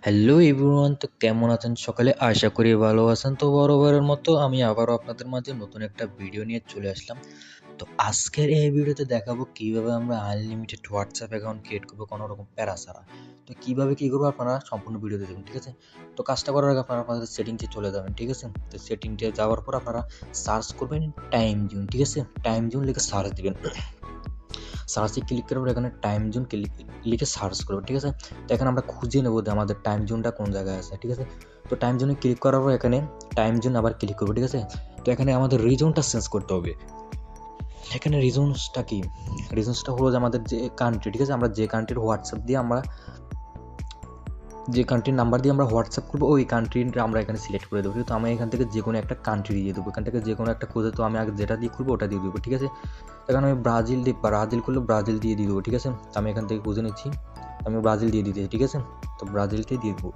Hello everyone, তো কেমন আছেন সকালে? আশা করি ভালো আছেন। তো বরাবরের মতো আমি আবারও আপনাদের মাঝে নতুন একটা ভিডিও নিয়ে চলে আসলাম। তো আজকের এই ভিডিওতে দেখাবো কিভাবে আমরা আনলিমিটেড হোয়াটসঅ্যাপ অ্যাকাউন্ট ক্রিয়েট করবো কোনো রকম প্যারা ছাড়া। তো কিভাবে কি করবো আপনারা সম্পূর্ণ ভিডিওতে দেখুন, ঠিক আছে? তো কাজটা করার আগে আপনারা আপনাদের সেটিংসে চলে যাবেন, ঠিক আছে? তো সেটিংসে যাওয়ার পর আপনারা সার্চ করবেন টাইম জোন, ঠিক আছে? টাইম জোন লিখে সার্চ দিবেন। সার্চে ক্লিক করার পর এখানে টাইম জোন লিখে সার্চ করবো, ঠিক আছে? তো এখানে আমরা খুঁজে নেবো যে আমাদের টাইম জোনটা কোন জায়গায় আছে, ঠিক আছে? তো টাইম জোনে ক্লিক করার পর এখানে টাইম জোন আবার ক্লিক করবো, ঠিক আছে? তো এখানে আমাদের রিজনটা চেঞ্জ করতে হবে। এখানে রিজনসটা কি? রিজনসটা হলো যে আমাদের যে কান্ট্রি, ঠিক আছে? আমরা যে কান্ট্রির হোয়াটসঅ্যাপ দিয়ে আমরা যে কান্ট্রির নাম্বার দিয়ে আমরা হোয়াটসঅ্যাপ করবো ওই কান্ট্রিটা আমরা এখানে সিলেক্ট করে দেবো। তো আমি এখান থেকে যে কোনো একটা কান্ট্রি দিয়ে দেবো, এখান থেকে যে কোনো একটা খুঁজে, তো আমি আগে যেটা দিয়ে খুলবো ওটা দিয়ে দেবো, ঠিক আছে? এখানে আমি ব্রাজিল করলে ব্রাজিল দিয়ে দেবো, ঠিক আছে? তো আমি এখান থেকে খুঁজে নিচ্ছি, আমি ব্রাজিল দিয়ে দিতে, ঠিক আছে? তো ব্রাজিলটাই দিয়ে দেবো।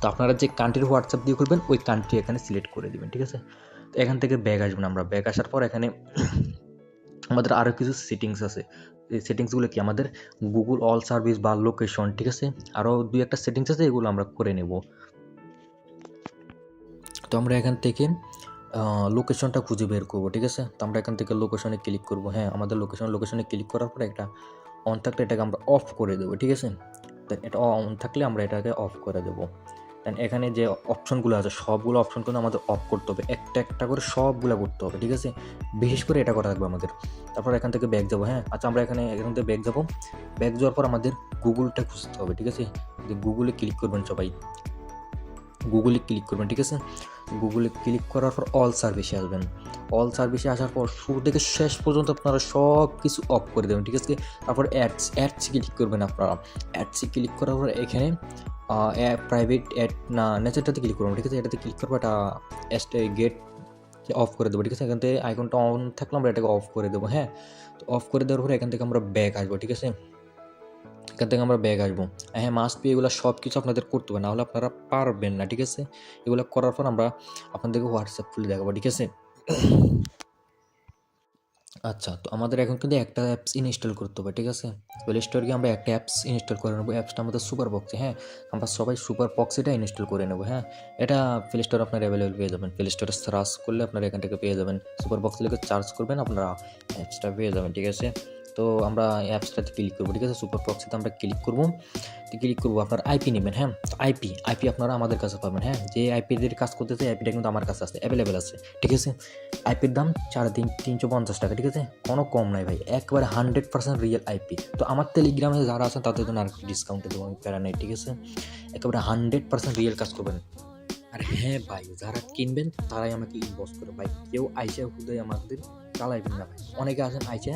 তো আপনারা যে কান্ট্রির হোয়াটসঅ্যাপ দিয়ে খুলবেন ওই কান্ট্রি এখানে সিলেক্ট করে দেবেন, ঠিক আছে? তো এখান থেকে ব্যাক আসবেন, আমরা ব্যাক আসার পর এখানে আমাদের আরও কিছু সেটিংস আছে। এই সেটিংসগুলো কি? আমাদের গুগল অল সার্ভিস বা লোকেশন, ঠিক আছে? আরও দুই একটা সেটিংস আছে, এগুলো আমরা করে নেব। তো আমরা এখান থেকে লোকেশনটা খুঁজে বের করবো, ঠিক আছে? তো আমরা এখান থেকে লোকেশনে ক্লিক করবো। হ্যাঁ, আমাদের লোকেশনে ক্লিক করার পরে একটা অন থাকলে এটাকে আমরা অফ করে দেবো, ঠিক আছে? দেন এটা অন থাকলে আমরা এটাকে অফ করে দেবো। দেন এখানে যে অপশনগুলো আছে সবগুলো অপশন কিন্তু আমাদের অফ করতে হবে, একটা একটা করে সবগুলো করতে হবে, ঠিক আছে? বিশেষ করে এটা করা লাগবে আমাদের। তারপর এখান থেকে ব্যাক যাবো। হ্যাঁ, আচ্ছা, আমরা এখান থেকে ব্যাক যাবো। ব্যাক যাওয়ার পর আমাদের গুগলটা খুঁজতে হবে, ঠিক আছে? গুগলে ক্লিক করবেন সবাই, গুগলে ক্লিক করবেন, ঠিক আছে? গুগলে ক্লিক করার পর অল সার্ভিসে আসবেন। অল সার্ভিসে আসার পর শুরু থেকে শেষ পর্যন্ত আপনারা সব কিছু অফ করে দেবেন, ঠিক আছে? তারপর অ্যাডস ক্লিক করবেন আপনারা। অ্যাডসে ক্লিক করার পর এখানে প্রাইভেট অ্যাড না নেচারটাতে ক্লিক করবেন, ঠিক আছে? এটাতে ক্লিক করবো, এটা গেট অফ করে দেবো, ঠিক আছে? এখান থেকে আইকনটা অন থাকলে আমরা এটাকে অফ করে দেবো। হ্যাঁ, তো অফ করে দেওয়ার পরে এখান থেকে আমরা ব্যাক আসবো, ঠিক আছে? এখান থেকে আমরা ব্যাক আসবো। হ্যাঁ, মাস্ট বি এগুলো সব কিছু আপনাদের করতে হবে, নাহলে আপনারা পারবেন না, ঠিক আছে? এগুলো করার পর আমরা আপনাদেরকে হোয়াটসঅ্যাপ খুলে দেখাবো, ঠিক আছে? আচ্ছা, তো আমাদের এখন কিন্তু একটা অ্যাপস ইনস্টল করতে হবে, ঠিক আছে? প্লে স্টোরে গিয়ে আমরা একটা অ্যাপস ইনস্টল করে নেবো। অ্যাপসটা আমাদের সুপার বক্সে। হ্যাঁ, আমরা সবাই সুপার বক্সেটা ইনস্টল করে নেবো। হ্যাঁ, এটা প্লে স্টোরে আপনারা অ্যাভেলেবল পেয়ে যাবেন। প্লে স্টোরে সার্চ করলে আপনারা এখান থেকে পেয়ে যাবেন। সুপার বক্স লিখে সার্চ করবেন, আপনারা অ্যাপসটা পেয়ে যাবেন, ঠিক আছে? তো আমরা অ্যাপসটাতে ক্লিক করবো, ঠিক আছে? সুপার বক্সেতে আমরা ক্লিক করবো। ক্লিক করবো, আপনার আইপি নেবেন। হ্যাঁ, তো আইপি আপনারা আমাদের কাছে পাবেন। হ্যাঁ, যে আইপি দিয়ে কাজ করতেছে আইপিটা কিন্তু আমার কাছে আছে, অ্যাভেলেবেল আছে, ঠিক আছে? আইপির দাম 350 টাকা, ঠিক আছে? কোনো কম নাই ভাই, একবারে 100% রিয়েল আইপি। তো আমার টেলিগ্রামে যারা আছেন তাদের জন্য আর একটু ডিসকাউন্টে দেবো, আমি প্যারা নাই, ঠিক আছে? একেবারে 100% রিয়েল কাজ করবেন। আর হ্যাঁ ভাই, যারা কিনবেন তারাই আমাকে ইনবক্স করে ভাই, কেউ আইসা হুদাই আমাদের চালাইবেন না ভাই। অনেকে আছেন আইসা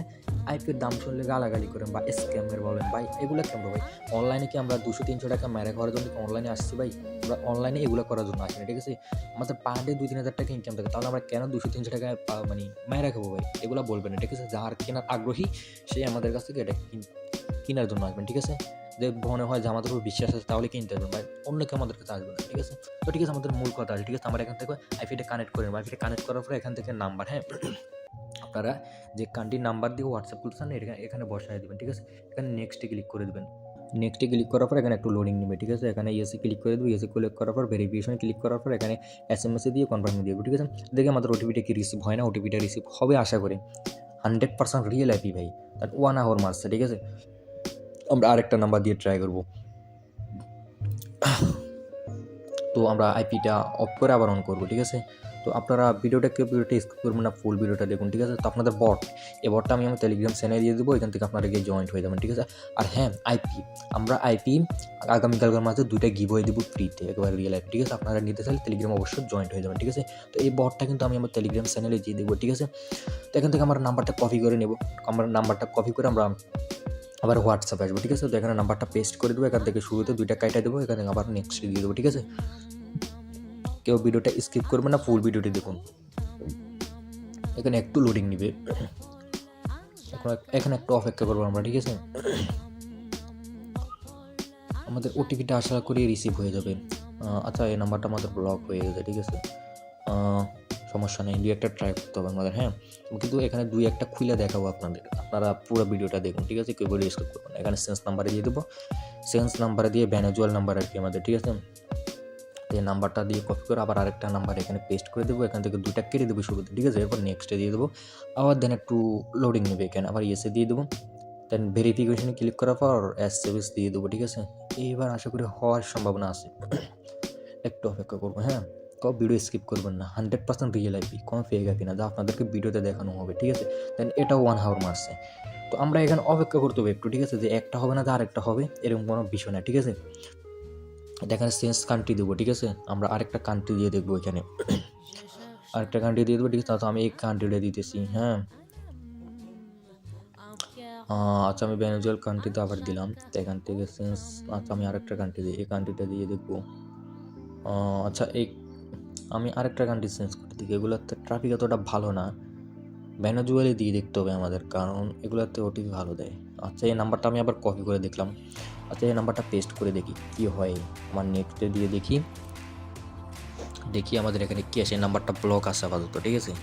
আইপির দাম শুনলে গালাগালি করেন বা স্ক্যামের বলেন ভাই, এগুলো কেন ভাই? অনলাইনে কি আমরা 200-300 টাকা মেরে খাওয়ার জন্য কি অনলাইনে আসছি ভাই? আমরা অনলাইনে এগুলো করার জন্য আসি না, ঠিক আছে? আমাদের পার ডে 2-3 হাজার টাকা ইনকাম থাকে, তাহলে আমরা কেন 200-300 টাকায় মানে মেরে খাবো ভাই? এগুলো বলবেন না, ঠিক আছে? যার কেনার আগ্রহী সে আমাদের কাছ থেকে এটা কেনার জন্য আসবেন, ঠিক আছে? যে মনে হয় যে আমাদের উপর বিশ্বাস আছে তাহলে কিনতে পারবেন ভাই, অন্য কেউ আমাদের কাছে আসবে না, ঠিক আছে? তো ঠিক আছে, আমাদের মূল কথা আছে, ঠিক আছে? আমরা এখান থেকে আইপিটা কানেক্ট করে নেব। আইপিটা কানেক্ট করার পরে এখান থেকে নাম্বার, হ্যাঁ, আপনারা যে কান্ট্রির নাম্বার দিয়ে হোয়াটসঅ্যাপ করতেছেন এখানে বসায় দেবেন, ঠিক আছে? এখানে নেক্সটে ক্লিক করে দেবেন। নেক্সটে ক্লিক করার পর এখানে একটু লোডিং নেবে, ঠিক আছে? এখানে ইয়েসে ক্লিক করে দেবো। ইয়েসে ক্লিক করার পর ভেরিফিকেশনে ক্লিক করার পর এখানে এসএমএসে দিয়ে কনফার্ম দিয়ে দেবো, ঠিক আছে? দেখে আমাদের ওটিপিটা কি রিসিভ হয় না, ওটিপিটা রিসিভ হবে আশা করি। 100% রিয়েল আইপি ভাই, তার 1 আওয়ার মারছে, ঠিক আছে? আমরা আরেকটা নাম্বার দিয়ে ট্রাই করবো। তো আমরা আইপিটা অফ করে আবার অন করবো, ঠিক আছে? তো আপনারা ভিডিওটা স্কিপ করবেন না, ফুল ভিডিওটা দেখুন, ঠিক আছে? তো আপনাদের এই বটটা আমি আমার টেলিগ্রাম চ্যানেলে দিয়ে দেবো, এখান থেকে আপনারা গিয়ে জয়েন্ট হয়ে যাবেন, ঠিক আছে? আর হ্যাঁ, আমরা আইপি আগামীকালকার মাঝে 2টা গিভ হয়ে দেবো ফ্রিতে, একেবারে রিয়েল আইপি, ঠিক আছে? আপনারা নিতে চাইলে টেলিগ্রাম অবশ্যই জয়েন্ট হয়ে যাবেন, ঠিক আছে? তো এই বটটা কিন্তু আমি আমার টেলিগ্রাম চ্যানেলে দিয়ে দেবো, ঠিক আছে? তো এখান থেকে আমার নাম্বারটা কপি করে নেব। আমার নাম্বারটা কপি করে আমরা আবার হোয়াটসঅ্যাপে আসবো, ঠিক আছে? তো এখানে নাম্বারটা পেস্ট করে দেবো, এখান থেকে শুরুতে 2টা কাইটা দেবো, এখানে আবার নেক্সট দিয়ে দেবো, ঠিক আছে? কেউ ভিডিওটা স্কিপ করবে না, ফুল ভিডিওটি দেখুন। এখানে একটু লোডিং নিবে, এখানে একটু অপেক্ষা করবো আমরা, ঠিক আছে? আমাদের ওটিপিটা আশা করি রিসিভ হয়ে যাবে। আচ্ছা, এই নাম্বারটা আমাদের ব্লক হয়ে গেছে, ঠিক আছে? সমস্যা নেই, 2-1টা ট্রাই করতে হবে আমাদের, হ্যাঁ। কিন্তু এখানে 2-1টা খুলে দেখাবো আপনাদের, আপনারা পুরো ভিডিওটা দেখুন, ঠিক আছে, কেউ বলে স্কিপ করবেন না। এখানে সেন্স নাম্বারে দিয়ে দেবো, সেন্স নাম্বারে দিয়ে ভ্যানুয়াল নাম্বার আর কি আমাদের, ঠিক আছে। এই নাম্বারটা দিয়ে কপি করে আবার আরেকটা নাম্বার এখানে পেস্ট করে দেবো, এখান থেকে 2টা কেটে দেবো শুরুতে, ঠিক আছে। এরপর নেক্সটে দিয়ে দেবো, আবার দেন একটু লোডিং নেবে, এখানে আবার ইয়েসে দিয়ে দেবো, দেন ভেরিফিকেশনে ক্লিক করার পর অ্যাজ সার্ভিস দিয়ে দেবো, ঠিক আছে। এইবার আশা করি হওয়ার সম্ভাবনা আছে, একটু অপেক্ষা করবো, হ্যাঁ। কেউ ভিডিও স্কিপ করবেন না, 100% রিয়েল আইপি, কোনো ফেক আইপি না, যা আপনাদেরকে ভিডিওতে দেখানো হবে, ঠিক আছে। দেন এটাও 1 আওয়ার মারছে, তো আমরা এখানে অপেক্ষা করতে হবে একটু, ঠিক আছে, যে একটা হবে না তো আরেকটা হবে, এরকম কোনো বিষয় না, ঠিক আছে। এখানে চেঞ্জ কান্ট্রি দেবো, ঠিক আছে, আমরা আরেকটা কান্ট্রি দিয়ে দেখবো এখানে, আরেকটা কান্ট্রি দিয়ে দেবো, ঠিক আছে। তো আমি এই কান্ট্রিটা দিতেছি, হ্যাঁ। আচ্ছা আমি ভেনেজুয়েলা কান্ট্রিতে আবার দিলাম, তো এখান থেকে চেঞ্জ, আচ্ছা আমি আরেকটা কান্ট্রি দিই, এই কান্ট্রিটা দিয়ে দেখবো। আচ্ছা এই আমি আরেকটা কান্ট্রি চেঞ্জ করে দিই, এগুলোতে ট্রাফিক এতটা ভালো না, ভেনেজুয়েলা দিয়ে দেখতে হবে আমাদের, কারণ এগুলোতে ওটিপি ভালো দেয়। আচ্ছা এই নাম্বারটা আমি আবার কপি করে দেখলাম, আচ্ছা এই নাম্বারটা পেস্ট করে দেখি কি হয়, আমার নেক্সটে দিয়ে দেখি আমাদের এখানে কি আছে, নাম্বারটা ব্লক আছে আপাতত, ঠিক আছে।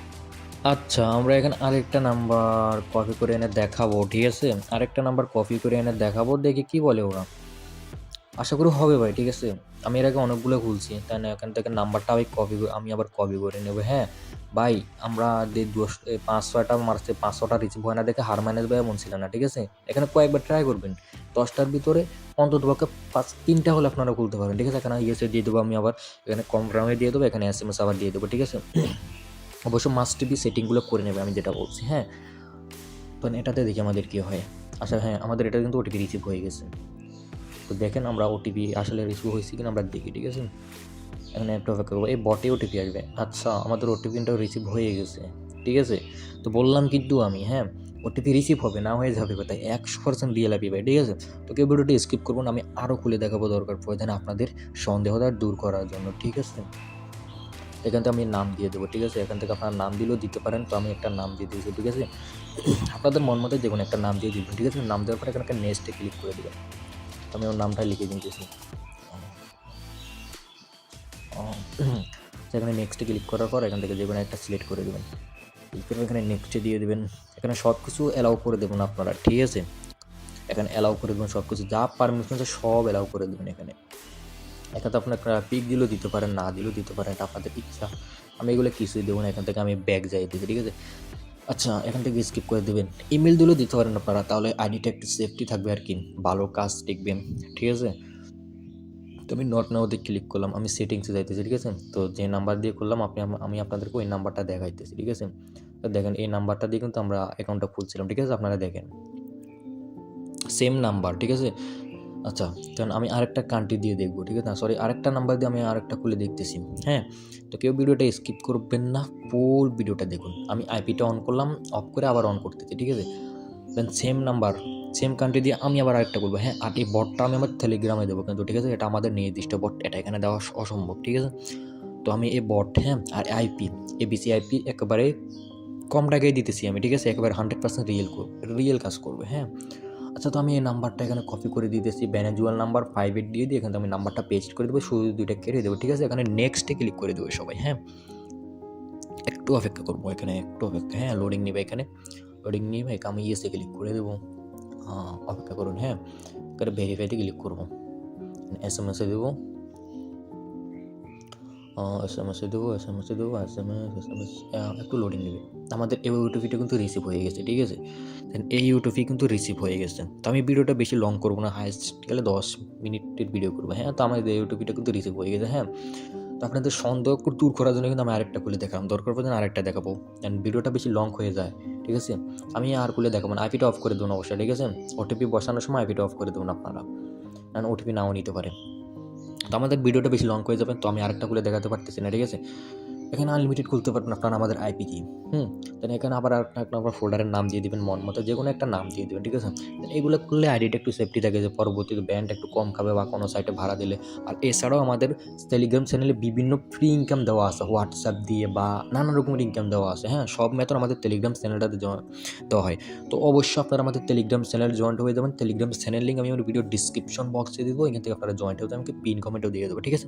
আচ্ছা আমরা এখানে আরেকটা নাম্বার কপি করে এনে দেখাবো, ঠিক আছে, আরেকটা নাম্বার কপি করে এনে দেখাবো, দেখি কি বলে ওরা, আশা করি হবে ভাই, ঠিক আছে। আমি এর আগে অনেকগুলো খুলছি, তাই না, এখান থেকে নাম্বারটা আমি আবার কপি করে নেবো, হ্যাঁ ভাই। আমরা যে 5-6টা মারছে, 500টা রিচিভ হয় না দেখে হার ম্যানেজ ভাই এমন ছিল না, ঠিক আছে। এখানে কয়েকবার ট্রাই করবেন, 10টার ভিতরে অন্ততপক্ষে 3টা হলে আপনারা খুলতে পারবেন, ঠিক আছে। এখানে ইয়েসে দিয়ে দেবো আমি, আবার এখানে কনফার্মে দিয়ে দেবো, এখানে SMS আবার দিয়ে দেবো, ঠিক আছে। অবশ্য মাস্ট বি সেটিংগুলো করে নেবে, আমি যেটা বলছি, হ্যাঁ। তো এটাতে দেখি আমাদের কী হয়। আচ্ছা হ্যাঁ, আমাদের এটা কিন্তু ওটিপি রিসিভ হয়ে গেছে, তো দেখেন আমরা ওটিপি আসলে রিসিভ হয়েছি কিনা আমরা দেখি, ঠিক আছে। এখানে একটু অপেক্ষা করবো, এই বটে ওটিপি আসবে, আচ্ছা আমাদের ওটিপিটাও রিসিভ হয়ে গেছে, ঠিক আছে। তো বললাম কিন্তু আমি, হ্যাঁ ওটিপি রিসিভ হবে, না হয়ে যাবে কোথায়, 100% রিয়েল আইপি ভাই, ঠিক আছে। তো কেউ ভিডিওটি স্কিপ করবো না, আমি আরও খুলে দেখাবো দরকার প্রয়োজনে আপনাদের সন্দেহটা দূর করার জন্য, ঠিক আছে। এখান থেকে আমি নাম দিয়ে দেবো, ঠিক আছে, এখান থেকে আপনার নাম দিলেও দিতে পারেন, তো আমি একটা নাম দিয়ে দিয়েছি, ঠিক আছে। আপনাদের মন মতো যে কোনো একটা নাম দিয়ে দিবেন, ঠিক আছে। নাম দেওয়ার পরে এখানে নেক্সটে ক্লিক করে দেবেন, তো আমি ওর নামটা লিখে দিতেছি, সেখানে নেক্সটে ক্লিক করার পর এখান থেকে যে কোনো একটা সিলেক্ট করে দেবেন, এখানে নেক্সটে দিয়ে দেবেন, এখানে সব কিছু অ্যালাউ করে দেবেন আপনারা, ঠিক আছে। এখানে অ্যালাউ করে দেবেন সব কিছু, যা পারমিশন আছে সব অ্যালাউ করে দেবেন এখানে। এখানে আপনার পিক দিলেও দিতে পারেন, না দিলেও দিতে পারেন, এটা আপনাদের ইচ্ছা। আমি এগুলো কিছুই দেবো না, এখান থেকে আমি ব্যাক যাই দিতে, ঠিক আছে। আচ্ছা এখান থেকে স্কিপ করে দেবেন, ইমেল দিলেও দিতে পারেন আপনারা, তাহলে আইডিটা একটু সেফটি থাকবে আর কি, ভালো কাজ দেখবেন, ঠিক আছে। তো আমি নট নাওতে ক্লিক করলাম, আমি সেটিংসে যাইতেছি, ঠিক আছে। তো যে নাম্বার দিয়ে করলাম আমি আপনাদেরকে ওই নাম্বারটা দেখাইতেছি, ঠিক আছে। তো দেখেন এই নাম্বারটা দিয়ে কিন্তু আমরা অ্যাকাউন্টটা খুলছিলাম, ঠিক আছে, আপনারা দেখেন সেম নাম্বার, ঠিক আছে। আচ্ছা তখন আমি আরেকটা কান্ট্রি দিয়ে দেখবো, ঠিক আছে, না সরি আরেকটা নাম্বার দিয়ে আমি আরেকটা খুলে দেখতেছি, হ্যাঁ। তো কেউ ভিডিওটা স্কিপ করবেন না, ফুল ভিডিওটা দেখুন। আমি আইপিটা অন করলাম, অফ করে আবার অন করতেছি, ঠিক আছে। দেন সেম নাম্বার সেম কান্ট্রি দিয়ে আমি আবার আরেকটা করবো, হ্যাঁ। আর এই বটটা আমি আমার টেলিগ্রামে দেবো কিন্তু, ঠিক আছে, এটা আমাদের নির্দিষ্ট বট, এটা এখানে দেওয়া অসম্ভব, ঠিক আছে। তো আমি এই বট, হ্যাঁ, আর আইপি এবিসি আইপি একেবারে কম টাকায় দিতেছি আমি, ঠিক আছে, একেবারে 100% রিয়েল কাজ করবে, হ্যাঁ। আচ্ছা তো আমি এই নাম্বারটা এখানে কপি করে দিতেছি, ভেনেজুয়েলা নাম্বার 58 দিয়ে এখানে আমি নাম্বারটা পেস্ট করে দেবো, শুধু 2টা কেটে দেবো, ঠিক আছে। এখানে নেক্সটে ক্লিক করে দেবো সবাই, হ্যাঁ। একটু অপেক্ষা করবো, এখানে একটু অপেক্ষা, হ্যাঁ লোডিং নেবে, এখানে লোডিং নিয়ে আমি ইয়েসে ক্লিক করে দেবো, অপেক্ষা করুন, হ্যাঁ। এখানে ভেরিফাইতে ক্লিক করবো, SMS-এ দেবো, SMS-এ দেবো, একটু লোডিং নেবে। আমাদের এই ইউটিউবটা কিন্তু রিসিভ হয়ে গেছে, ঠিক আছে। দেন এই ইউটিউবই কিন্তু রিসিভ হয়ে গেছে। তো আমি ভিডিওটা বেশি লং করবো না, হাইস্ট গেলে 10 মিনিটের ভিডিও করবো, হ্যাঁ। তো আমাদের এই ইউটিউবটা কিন্তু রিসিভ হয়ে গেছে, হ্যাঁ। তো আপনাদের সন্দেহ দূর করার জন্য কিন্তু আমি আরেকটা খুলে দেখালাম, দরকার পড়লে আরেকটা দেখাবো, অ্যান্ড ভিডিওটা বেশি লং হয়ে যায়, ঠিক আছে। আমি আর খুলে দেখাবো না, আইপিটা অফ করে দেবো অবশ্যই, ঠিক আছে। ওটিপি বসানোর সময় আইপিটা অফ করে দেবেন আপনারা, কারণ ওটিপি নাও নিতে পারে। তো আমাদের ভিডিওটা বেশি লং হয়ে যাবে, তো আমি আরেকটা খুলে দেখাতে পারতেছি না, ঠিক আছে। এখানে আনলিমিটেড খুলতে পারবেন আপনারা আমাদের আইপি দিয়ে, দেন এখানে আবার একটা ফোল্ডারের নাম দিয়ে দেবেন, মন মতো যে কোনো একটা নাম দিয়ে দেবেন, ঠিক আছে। দেন এগুলো করলে আইডিটা একটু সেফটি থাকে, যে পরবর্তীতে ব্যান্ড একটু কম খাবে বা কোনো সাইটে ভাড়া দিলে। আর এছাড়াও আমাদের টেলিগ্রাম চ্যানেলে বিভিন্ন ফ্রি ইনকাম দেওয়া আছে, হোয়াটসঅ্যাপ দিয়ে বা নানা রকমের ইনকাম দেওয়া আছে, হ্যাঁ। সব মেথড আমাদের টেলিগ্রাম চ্যানেলটাতে দেওয়া হয়। তো অবশ্যই আপনারা আমাদের টেলিগ্রাম চ্যানেল জয়েন্ট হয়ে যাবেন, টেলিগ্রাম চ্যানেল লিঙ্ক আমি আমার ভিডিও ডিসক্রিপশন বক্সে দেবো, এখান থেকে আপনারা জয়েন্ট হতে আমাকে পিন কমেন্টও দিয়ে দেবো, ঠিক আছে।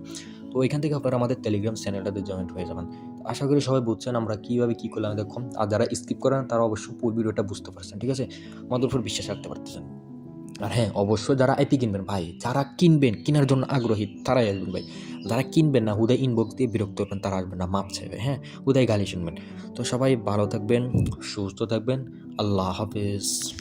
তো এখান থেকে আপনারা আমাদের টেলিগ্রাম চ্যানেলটাতে জয়েন্ট হয়ে যাবেন। আশা করি সবাই বুঝছেন আমরা কীভাবে কী করলাম দেখুন। আর যারা স্কিপ করেন তারা অবশ্যই পুরো ভিডিওটা বুঝতে পারছেন, ঠিক আছে? আমাদের উপর বিশ্বাস রাখতে পারতেছেন। আর হ্যাঁ, অবশ্যই যারা আইপি কিনবেন ভাই, যারা কিনবেন, কেনার জন্য আগ্রহী তারাই আসবেন ভাই। যারা কিনবেন না, হুদাই ইনবক্স দিয়ে বিরক্ত হবেন, তারা আসবেন না, মাপ চাইবে, হ্যাঁ? হুদাই গালি শুনবেন। তো সবাই ভালো থাকবেন, সুস্থ থাকবেন। আল্লাহ হাফেজ।